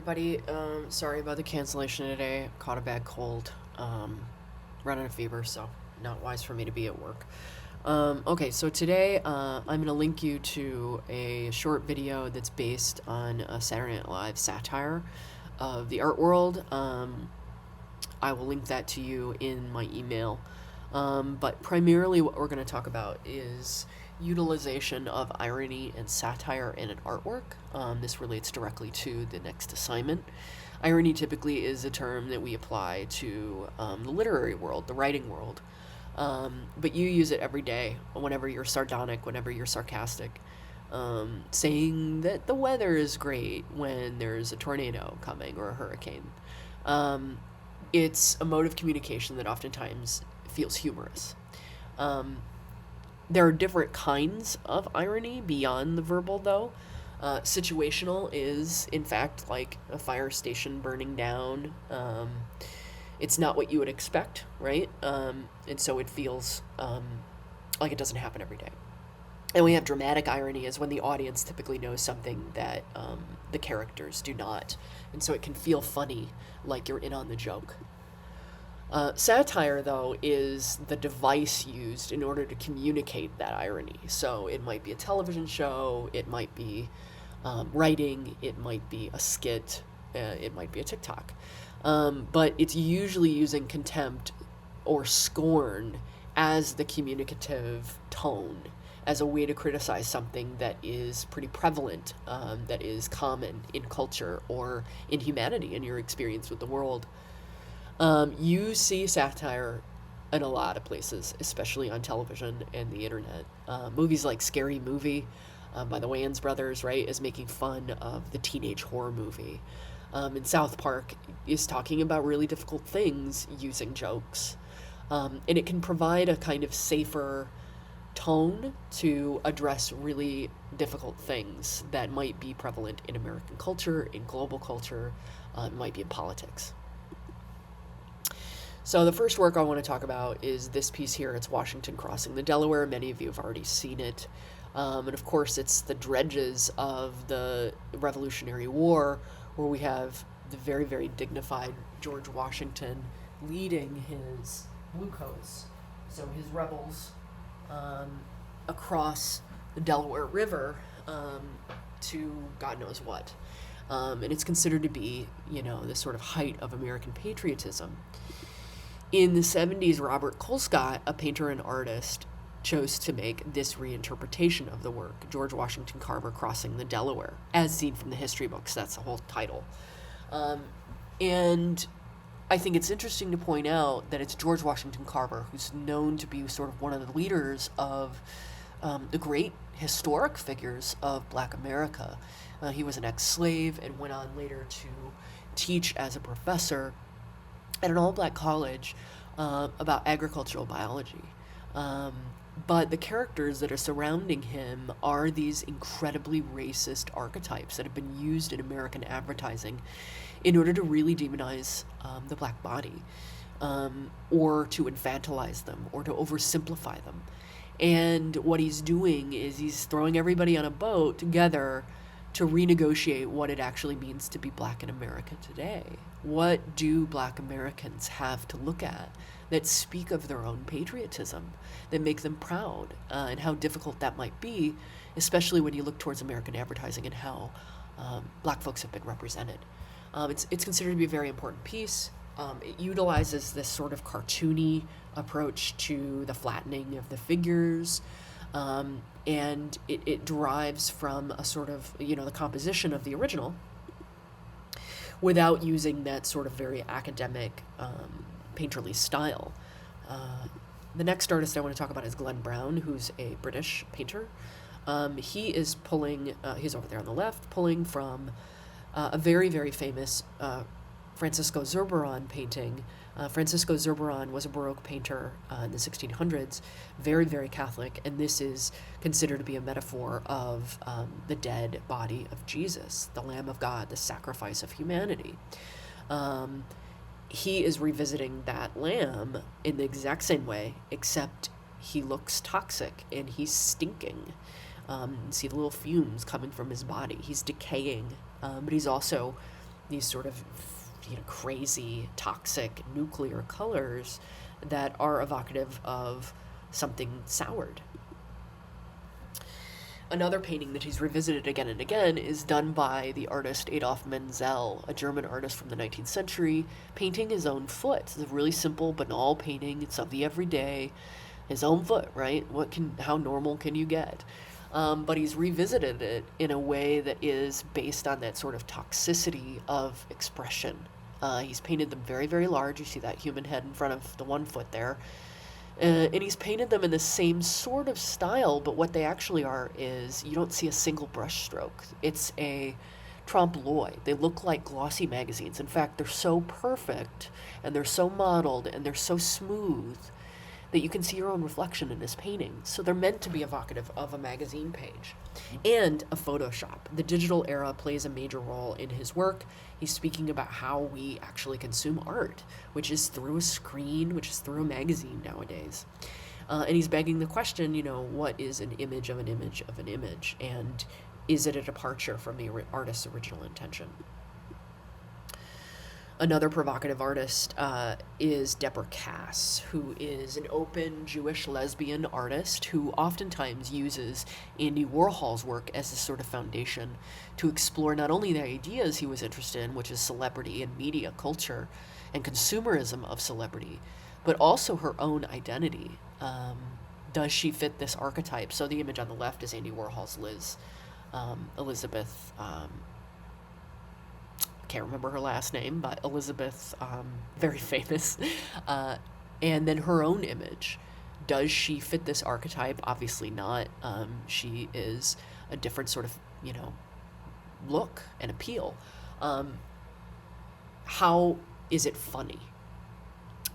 Everybody, sorry about the cancellation today. Caught a bad cold. Running a fever, so not wise for me to be at work. Okay, so today I'm going to link you to a short video that's based on a Saturday Night Live satire of the art world. I will link that to you in my email. But primarily, what we're going to talk about is utilization of irony and satire in an artwork. This relates directly to the next assignment. Irony typically is a term that we apply to the literary world, the writing world. But you use it every day, whenever you're sardonic, whenever you're sarcastic. Saying that the weather is great when there's a tornado coming or a hurricane. It's a mode of communication that oftentimes feels humorous. There are different kinds of irony beyond the verbal, though. Situational is, in fact, like a fire station burning down. It's not what you would expect, right? And so it feels like it doesn't happen every day. And we have dramatic irony as when the audience typically knows something that the characters do not. And so it can feel funny, like you're in on the joke. Satire, though, is the device used in order to communicate that irony. So it might be a television show, it might be writing, it might be a skit, it might be a TikTok. But it's usually using contempt or scorn as the communicative tone, as a way to criticize something that is pretty prevalent, that is common in culture or in humanity, in your experience with the world. You see satire in a lot of places, especially on television and the internet. Movies like Scary Movie by the Wayans brothers, right, is making fun of the teenage horror movie. And South Park is talking about really difficult things using jokes. And it can provide a kind of safer tone to address really difficult things that might be prevalent in American culture, in global culture, might be in politics. So the first work I want to talk about is this piece here. It's Washington crossing the Delaware. Many of you have already seen it. And of course, it's the dredges of the Revolutionary War, where we have the very, very dignified George Washington leading his bluecoats, so his rebels, across the Delaware River to God knows what. And it's considered to be, the sort of height of American patriotism. In the 70s, Robert Colescott, a painter and artist, chose to make this reinterpretation of the work, George Washington Carver Crossing the Delaware, as seen from the history books. That's the whole title. And I think it's interesting to point out that it's George Washington Carver who's known to be sort of one of the leaders of the great historic figures of Black America. He was an ex-slave and went on later to teach as a professor at an all-black college about agricultural biology. But the characters that are surrounding him are these incredibly racist archetypes that have been used in American advertising in order to really demonize the black body, or to infantilize them, or to oversimplify them. And what he's doing is he's throwing everybody on a boat together to renegotiate what it actually means to be black in America today. What do black Americans have to look at that speak of their own patriotism, that make them proud, and how difficult that might be, especially when you look towards American advertising and how black folks have been represented. It's considered to be a very important piece. It utilizes this sort of cartoony approach to the flattening of the figures, and it derives from a sort of, the composition of the original, without using that sort of very academic, painterly style. The next artist I want to talk about is Glenn Brown, who's a British painter. He is pulling, he's over there on the left, pulling from a very, very famous Francisco Zurbarán painting. Francisco Zurbarán was a Baroque painter in the 1600s, very, very Catholic, and this is considered to be a metaphor of the dead body of Jesus, the Lamb of God, the sacrifice of humanity. He is revisiting that lamb in the exact same way, except he looks toxic and he's stinking. You see the little fumes coming from his body. He's decaying, but he's also these sort of, crazy, toxic nuclear colors that are evocative of something soured. Another painting that he's revisited again and again is done by the artist Adolf Menzel, a German artist from the 19th century, painting his own foot. It's a really simple, banal painting. It's of the everyday, his own foot, right? How normal can you get? But he's revisited it in a way that is based on that sort of toxicity of expression. He's painted them very, very large. You see that human head in front of the one foot there. And he's painted them in the same sort of style, but what they actually are is you don't see a single brush stroke. It's a trompe l'oeil. They look like glossy magazines. In fact, they're so perfect, and they're so modeled, and they're so smooth that you can see your own reflection in his painting. So they're meant to be evocative of a magazine page and a Photoshop. The digital era plays a major role in his work. He's speaking about how we actually consume art, which is through a screen, which is through a magazine nowadays. And he's begging the question, what is an image of an image of an image? And is it a departure from the artist's original intention? Another provocative artist is Deborah Cass, who is an open Jewish lesbian artist who oftentimes uses Andy Warhol's work as a sort of foundation to explore not only the ideas he was interested in, which is celebrity and media culture and consumerism of celebrity, but also her own identity. Does she fit this archetype? So the image on the left is Andy Warhol's Elizabeth... can't remember her last name, but Elizabeth, very famous. And then her own image. Does she fit this archetype? Obviously not. She is a different sort of, look and appeal. How is it funny?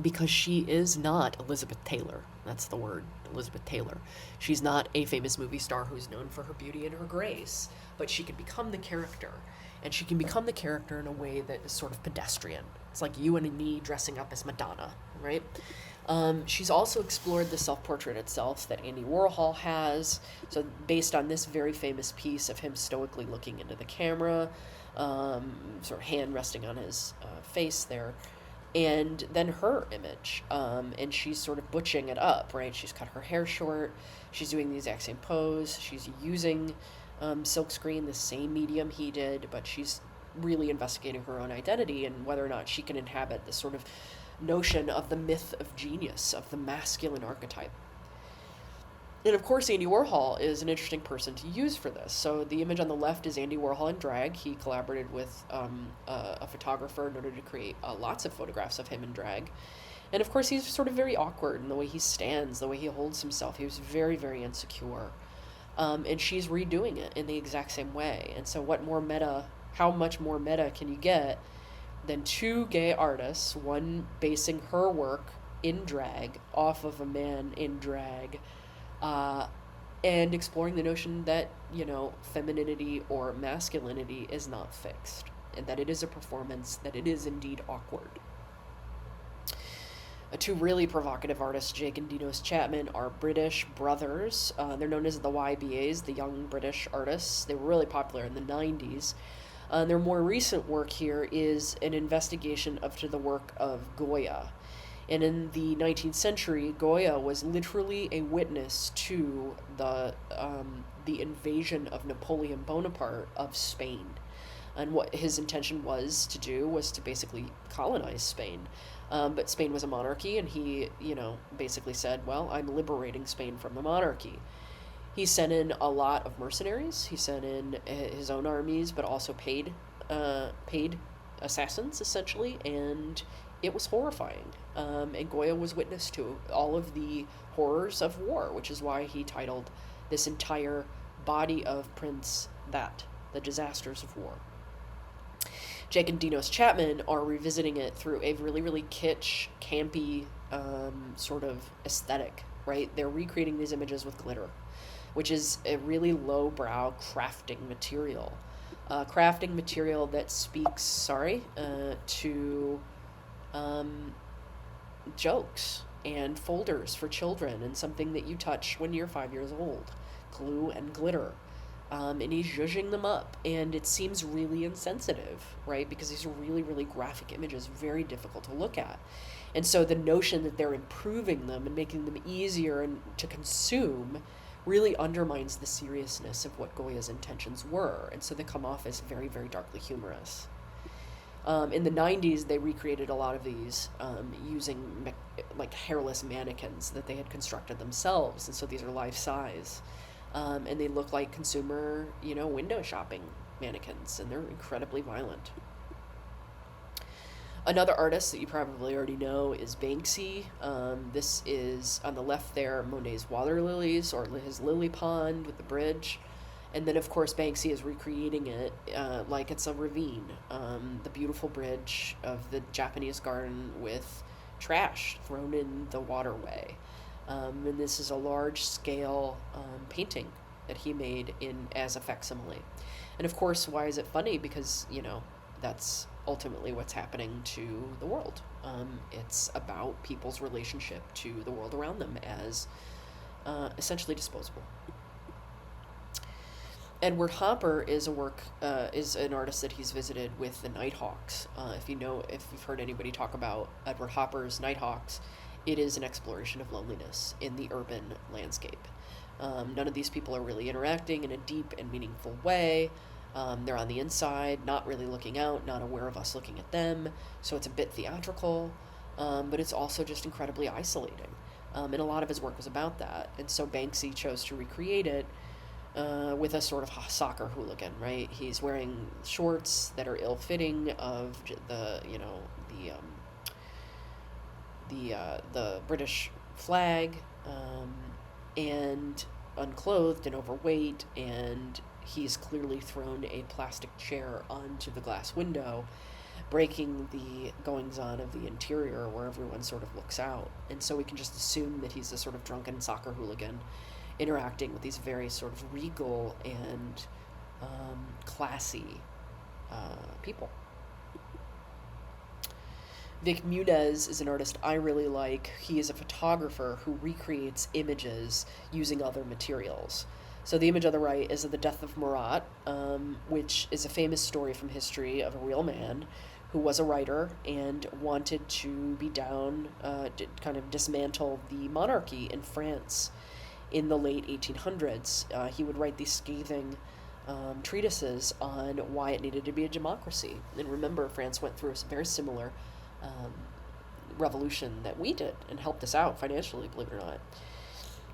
Because she is not Elizabeth Taylor. That's the word, Elizabeth Taylor. She's not a famous movie star who's known for her beauty and her grace, but she can become the character. And she can become the character in a way that is sort of pedestrian. It's like you and me dressing up as Madonna, right? She's also explored the self-portrait itself that Andy Warhol has. So based on this very famous piece of him stoically looking into the camera, sort of hand resting on his face there, and then her image. And she's sort of butching it up, right? She's cut her hair short. She's doing the exact same pose. She's using... silkscreen, the same medium he did, but she's really investigating her own identity and whether or not she can inhabit this sort of notion of the myth of genius, of the masculine archetype. And of course, Andy Warhol is an interesting person to use for this. So the image on the left is Andy Warhol in drag. He collaborated with a photographer in order to create lots of photographs of him in drag. And of course, he's sort of very awkward in the way he stands, the way he holds himself. He was very, very insecure. And she's redoing it in the exact same way. And so how much more meta can you get than two gay artists, one basing her work in drag off of a man in drag, and exploring the notion that, femininity or masculinity is not fixed, and that it is a performance, that it is indeed awkward. Two really provocative artists, Jake and Dinos Chapman, are British brothers. They're known as the YBAs, the Young British Artists. They were really popular in the 90s. Their more recent work here is an investigation to the work of Goya. And in the 19th century, Goya was literally a witness to the invasion of Napoleon Bonaparte of Spain. And what his intention was to basically colonize Spain. But Spain was a monarchy, and he, basically said, well, I'm liberating Spain from the monarchy. He sent in a lot of mercenaries. He sent in his own armies, but also paid assassins, essentially, and it was horrifying. And Goya was witness to all of the horrors of war, which is why he titled this entire body of prints The Disasters of War. Jake and Dinos Chapman are revisiting it through a really, really kitsch, campy sort of aesthetic, right? They're recreating these images with glitter, which is a really lowbrow crafting material. Crafting material that speaks, to jokes and folders for children and something that you touch when you're 5 years old. Glue and glitter. and he's zhuzhing them up, and it seems really insensitive, right? Because these are really, really graphic images, very difficult to look at. And so the notion that they're improving them and making them easier and to consume really undermines the seriousness of what Goya's intentions were, and so they come off as very, very darkly humorous. In the 90s, they recreated a lot of these using like hairless mannequins that they had constructed themselves, and so these are life size, and they look like consumer, window shopping mannequins, and they're incredibly violent. Another artist that you probably already know is Banksy. This is on the left there, Monet's water lilies, or his lily pond with the bridge. And then, of course, Banksy is recreating it like it's a ravine. The beautiful bridge of the Japanese garden with trash thrown in the waterway. And this is a large-scale painting that he made as a facsimile. And, of course, why is it funny? Because, that's ultimately what's happening to the world. It's about people's relationship to the world around them as essentially disposable. Edward Hopper is an artist that he's visited with the Nighthawks. If you've heard anybody talk about Edward Hopper's Nighthawks, it is an exploration of loneliness in the urban landscape. None of these people are really interacting in a deep and meaningful way. They're on the inside, not really looking out, not aware of us looking at them, so it's a bit theatrical, but it's also just incredibly isolating. And a lot of his work was about that, and so Banksy chose to recreate it with a sort of soccer hooligan, right? He's wearing shorts that are ill-fitting of the British flag, and unclothed and overweight, and he's clearly thrown a plastic chair onto the glass window, breaking the goings-on of the interior where everyone sort of looks out. And so we can just assume that he's a sort of drunken soccer hooligan interacting with these very sort of regal and classy people. Vic Muniz is an artist I really like. He is a photographer who recreates images using other materials. So the image on the right is of the death of Marat, which is a famous story from history of a real man who was a writer and wanted to be down, to kind of dismantle the monarchy in France in the late 1800s. He would write these scathing treatises on why it needed to be a democracy. And remember, France went through a very similar revolution that we did and helped us out financially, believe it or not.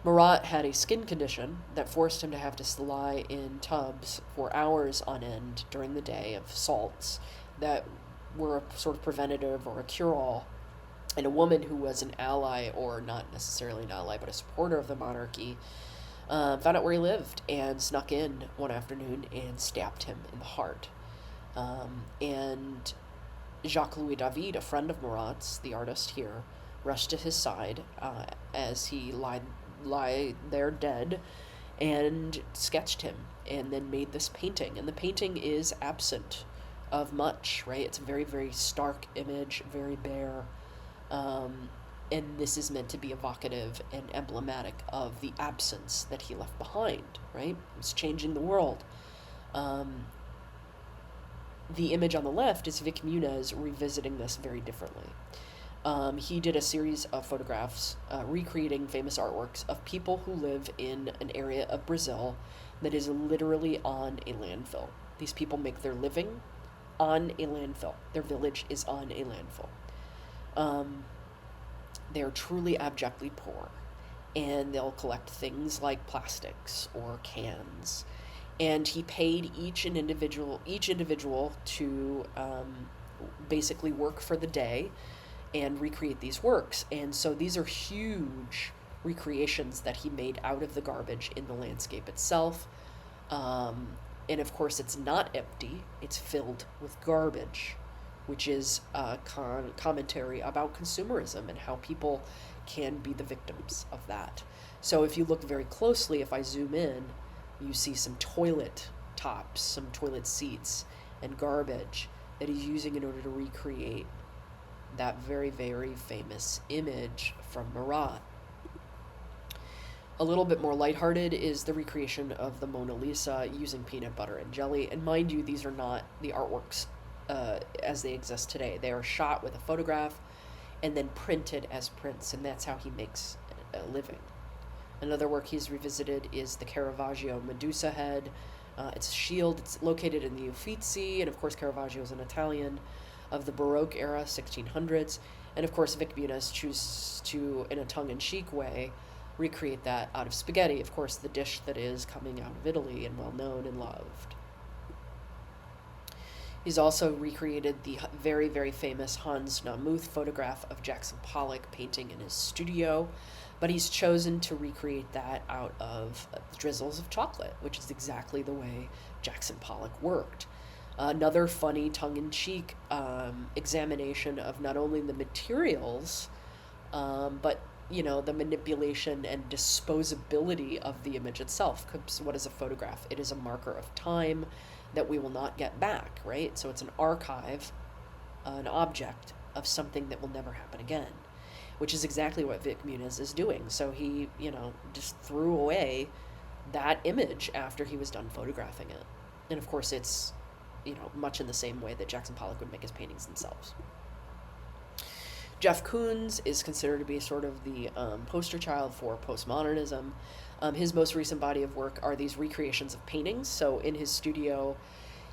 Marat had a skin condition that forced him to have to lie in tubs for hours on end during the day of salts that were a sort of preventative or a cure-all. And a woman who was an ally, or not necessarily an ally, but a supporter of the monarchy, found out where he lived and snuck in one afternoon and stabbed him in the heart. And Jacques-Louis David, a friend of Marat's, the artist here, rushed to his side as he lie there dead, and sketched him, and then made this painting. And the painting is absent of much, right? It's a very, very stark image, very bare, and this is meant to be evocative and emblematic of the absence that he left behind, right? It's changing the world. The image on the left is Vic Muniz revisiting this very differently. He did a series of photographs recreating famous artworks of people who live in an area of Brazil that is literally on a landfill. These people make their living on a landfill. Their village is on a landfill. They're truly abjectly poor, and they'll collect things like plastics or cans. And he paid each individual to basically work for the day and recreate these works. And so these are huge recreations that he made out of the garbage in the landscape itself. And of course, it's not empty, it's filled with garbage, which is a commentary about consumerism and how people can be the victims of that. So if you look very closely, if I zoom in, you see some toilet tops, some toilet seats, and garbage that he's using in order to recreate that very, very famous image from Marat. A little bit more lighthearted is the recreation of the Mona Lisa using peanut butter and jelly. And mind you, these are not the artworks as they exist today. They are shot with a photograph and then printed as prints, and that's how he makes a living. Another work he's revisited is the Caravaggio Medusa head. It's a shield. It's located in the Uffizi, and of course Caravaggio is an Italian of the Baroque era, 1600s. And of course Vic Muniz chooses to, in a tongue-in-cheek way, recreate that out of spaghetti, of course the dish that is coming out of Italy and well known and loved. He's also recreated the very, very famous Hans Namuth photograph of Jackson Pollock painting in his studio, but he's chosen to recreate that out of drizzles of chocolate, which is exactly the way Jackson Pollock worked. Another funny tongue-in-cheek examination of not only the materials, but the manipulation and disposability of the image itself. Because what is a photograph? It is a marker of time that we will not get back, right? So it's an archive, an object of something that will never happen again, which is exactly what Vic Muniz is doing. So he, just threw away that image after he was done photographing it. And of course it's, much in the same way that Jackson Pollock would make his paintings themselves. Jeff Koons is considered to be sort of the poster child for postmodernism. His most recent body of work are these recreations of paintings. So in his studio,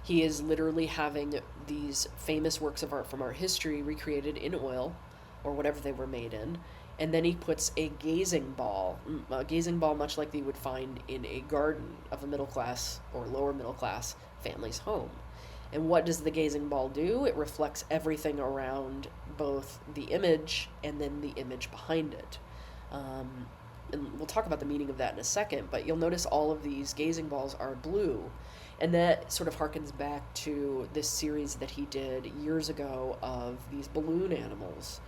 he is literally having these famous works of art from art history recreated in oil, or whatever they were made in. And then he puts a gazing ball much like you would find in a garden of a middle class or lower middle class family's home. And what does the gazing ball do? It reflects everything around both the image and then the image behind it. And we'll talk about the meaning of that in a second, but you'll notice all of these gazing balls are blue. And that sort of harkens back to this series that he did years ago of these balloon animals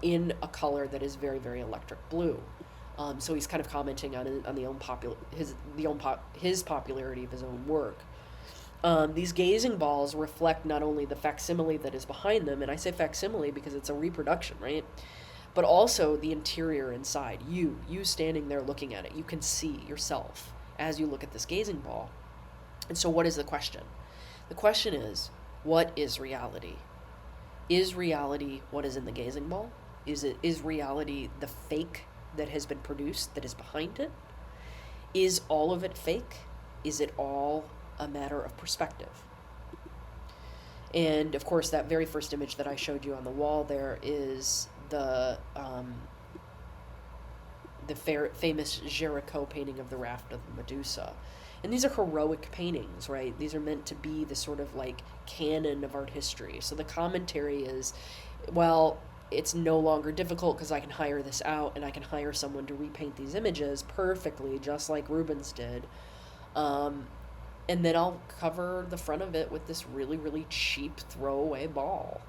in a color that is very, very electric blue. So he's kind of commenting on his popularity of his own work. These gazing balls reflect not only the facsimile that is behind them, and I say facsimile because it's a reproduction, right? But also the interior inside. You standing there looking at it. You can see yourself as you look at this gazing ball. And so what is the question? The question is, what is reality? Is reality what is in the gazing ball? Is reality the fake that has been produced that is behind it? Is all of it fake? Is it all a matter of perspective? And of course that very first image that I showed you on the wall there is the famous Géricault painting of the Raft of Medusa. And these are heroic paintings, right? These are meant to be the sort of like canon of art history. So the commentary is, well, it's no longer difficult because I can hire this out and I can hire someone to repaint these images perfectly, just like Rubens did. And then I'll cover the front of it with this really, really cheap throwaway ball.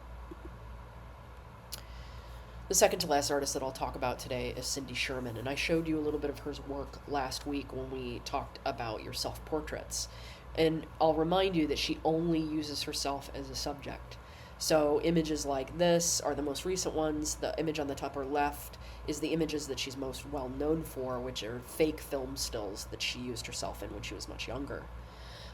The second to last artist that I'll talk about today is Cindy Sherman, and I showed you a little bit of her work last week when we talked about your self-portraits. And I'll remind you that she only uses herself as a subject. So images like this are the most recent ones. The image on the top or left is the images that she's most well known for, which are fake film stills that she used herself in when she was much younger.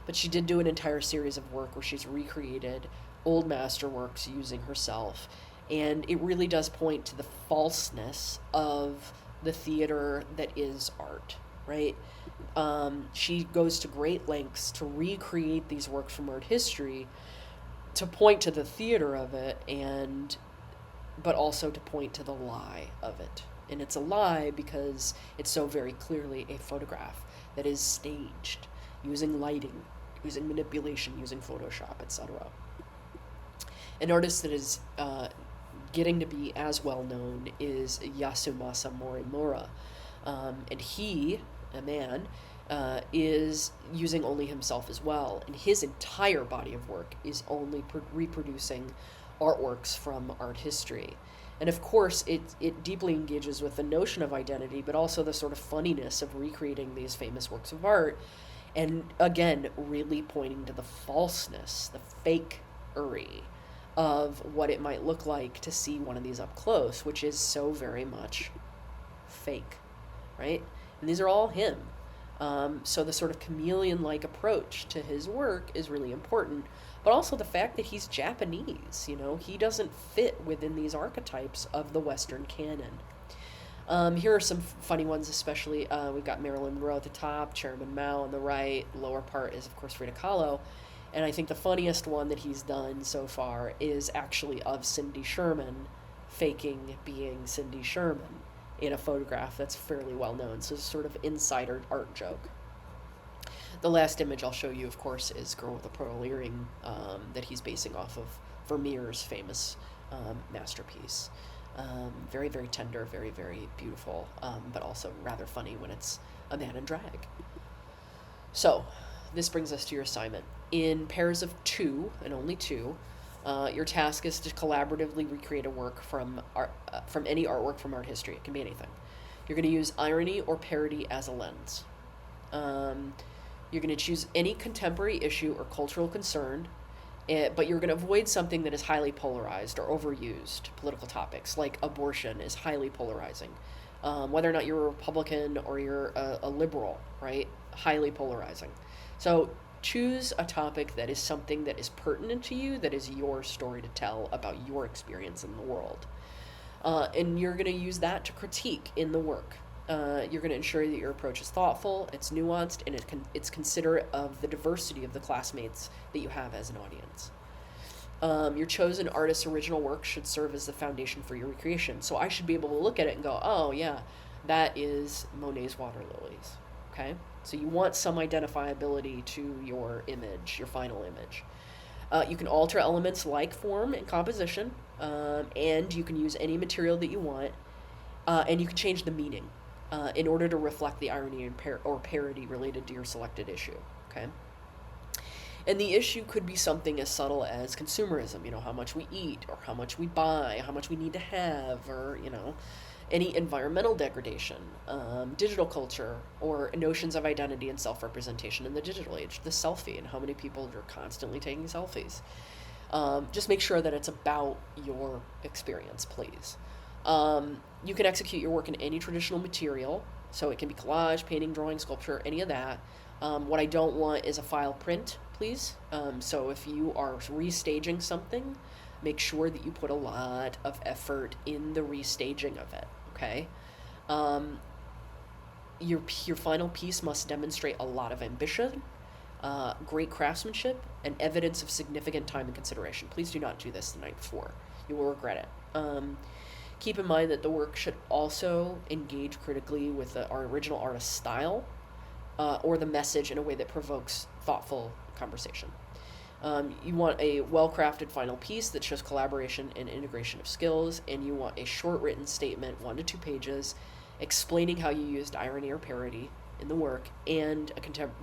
But she did do an entire series of work where she's recreated old masterworks using herself. And it really does point to the falseness of the theater that is art, right? She goes to great lengths to recreate these works from art history to point to the theater of it, but also to point to the lie of it. And it's a lie because it's so very clearly a photograph that is staged, using lighting, using manipulation, using Photoshop, etc. An artist that is getting to be as well known is Yasumasa Morimura. And he, a man, is using only himself as well. And his entire body of work is only reproducing artworks from art history. And of course, it deeply engages with the notion of identity, but also the sort of funniness of recreating these famous works of art. And again, really pointing to the falseness, the fakery of what it might look like to see one of these up close, which is so very much fake, right? And these are all him. So the sort of chameleon-like approach to his work is really important, but also the fact that he's Japanese. He doesn't fit within these archetypes of the Western canon. Here are some funny ones, especially we've got Marilyn Monroe at the top, Chairman Mao on the right. Lower part is, of course, Frida Kahlo. And I think the funniest one that he's done so far is actually of Cindy Sherman faking being Cindy Sherman in a photograph that's fairly well known. So it's sort of insider art joke. The last image I'll show you, of course, is Girl with a Pearl Earring that he's basing off of Vermeer's famous masterpiece. Very, very tender, very, very beautiful, but also rather funny when it's a man in drag. So this brings us to your assignment. In pairs of 2, and only 2, your task is to collaboratively recreate a work from any artwork from art history. It can be anything. You're going to use irony or parody as a lens. You're going to choose any contemporary issue or cultural concern, but you're going to avoid something that is highly polarized or overused. Political topics like abortion is highly polarizing. Whether or not you're a Republican or you're a liberal, right? Highly polarizing. So choose a topic that is something that is pertinent to you, that is your story to tell about your experience in the world. And you're going to use that to critique in the work. You're going to ensure that your approach is thoughtful, it's nuanced, and it's considerate of the diversity of the classmates that you have as an audience. Your chosen artist's original work should serve as the foundation for your recreation. So I should be able to look at it and go, oh yeah, that is Monet's Water Lilies. Okay? So you want some identifiability to your image, your final image. You can alter elements like form and composition, and you can use any material that you want, and you can change the meaning in order to reflect the irony and or parody related to your selected issue. Okay? And the issue could be something as subtle as consumerism, how much we eat, or how much we buy, how much we need to have, or, any environmental degradation, digital culture, or notions of identity and self-representation in the digital age, the selfie, and how many people are constantly taking selfies. Just make sure that it's about your experience, please. You can execute your work in any traditional material, so it can be collage, painting, drawing, sculpture, any of that. What I don't want is a file print, please. So if you are restaging something, make sure that you put a lot of effort in the restaging of it, okay? Your final piece must demonstrate a lot of ambition, great craftsmanship, and evidence of significant time and consideration. Please do not do this the night before. You will regret it. Keep in mind that the work should also engage critically with our original artist's style, or the message in a way that provokes thoughtful conversation. You want a well-crafted final piece that shows collaboration and integration of skills, and you want a short written statement, 1 to 2 pages, explaining how you used irony or parody in the work and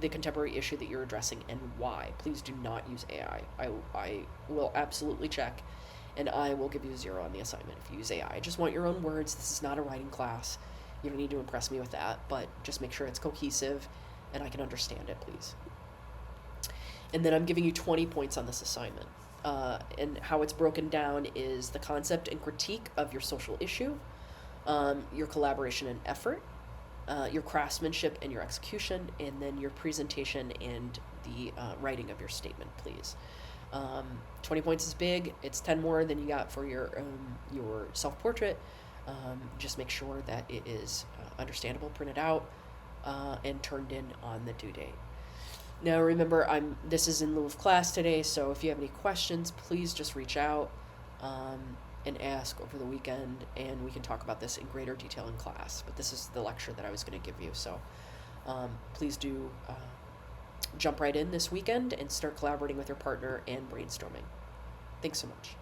the contemporary issue that you're addressing and why. Please do not use AI. I will absolutely check, and I will give you 0 on the assignment if you use AI. I just want your own words. This is not a writing class. You don't need to impress me with that, but just make sure it's cohesive and I can understand it, please. And then I'm giving you 20 points on this assignment. And how it's broken down is the concept and critique of your social issue, your collaboration and effort, your craftsmanship and your execution, and then your presentation and the writing of your statement, please. 20 points is big. It's 10 more than you got for your self-portrait. Just make sure that it is understandable, printed out, and turned in on the due date. Now remember, this is in lieu of class today, so if you have any questions, please just reach out and ask over the weekend, and we can talk about this in greater detail in class. But this is the lecture that I was going to give you, so please do jump right in this weekend and start collaborating with your partner and brainstorming. Thanks so much.